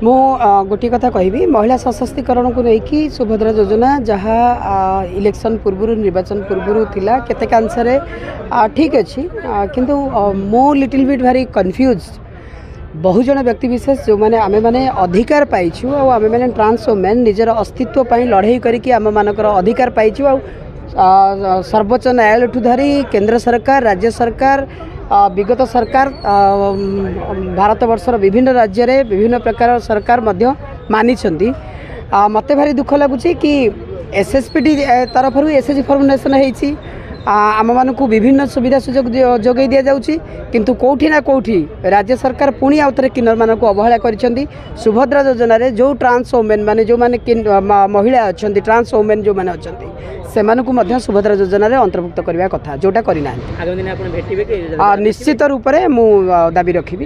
मु गोटे कथा कहबी महिला सशक्तिकरण को लेकिन सुभद्रा योजना जहाँ इलेक्शन पूर्व निर्वाचन पूर्व थिला केतेकांश ठीक अच्छी किंतु मो लिटिल बिट भारी कन्फ्यूज बहुजन व्यक्ति विशेष जो मैंने आमे माने अधिकार पाइछु आ आमे माने ट्रांस वुमेन निजर अस्तित्व पई लड़ाई करके आम मानकर अधिकार पाइछु आ सर्वोच्च न्यायालय ठू धरी केंद्र सरकार राज्य सरकार विगत सरकार भारत वर्षर विभिन्न राज्य रे विभिन्न प्रकार सरकार मध्य मानी मते भारी दुख लगुच कि एसएसपीडी तरफ एसएसजी फॉर्मुलेशन होती आम मान विभिन्न सुविधा सुजोग जोगे दि जाऊँगी किंतु कौटी ना कौटी राज्य सरकार पुणी आउ थे किन्नर मान अवहेला कर सुभद्रा योजना रे जो ट्रांस वुमेन माने जो माने महिला अच्छा ट्रांस वुमेन जो माने अच्छा से सुभद्रा योजना रे अंतर्भुक्त करने कथा जोटा करना निश्चित रूप से मु दाबी रखी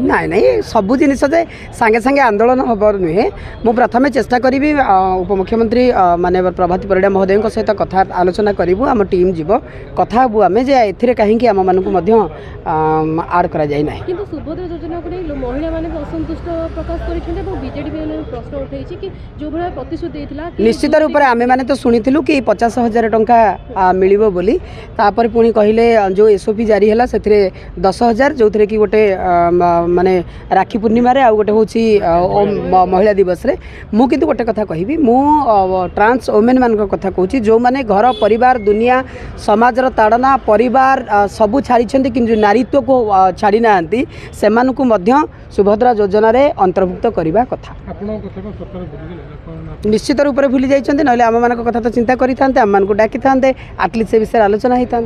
नाई नाई सबू जिन सांगे सांगे आंदोलन हबर नुहे मु प्रथमे चेष्टा करी उपमुख्यमंत्री माने प्रभाती परिड़ा महोदय सहित कथा आलोचना करूँ आम टीम जीव कथा हबू आम जे ए कहीं आम मानक आड करा जाय ना किंतु सुभद्रा योजना को नहीं महिला माने असंतुष्ट प्रकाश करिसेंते और बीजेडी भी प्रश्न उठाई कि जो भला प्रतिश्रुति देथिला निश्चित रूप से आमे माने तो शुणिलु कि 50,000 टंका मिलिबो बोली तापर पुणी कहले जो एसओपी जारी है से 10,000 जो थे कि गोटे माने राखी पूर्णिमा रे आ गोटे होची महिला दिवस रे मु किंतु गोटे कथा कहबी मु ट्रांस वुमेन मान कथा कहूँ जो माने घर परिवार दुनिया समाजर ताड़ना परिवार सबू छाड़ी कि नारीत्व को छाड़ी ना सुभद्रा योजना रे अंतर्भुक्त करने कथा निश्चित रूप से भूली जाइए ना आम मान कथा तो चिंता करें आम मान डाकी था आटलिस्ट से विषय आलोचना होता।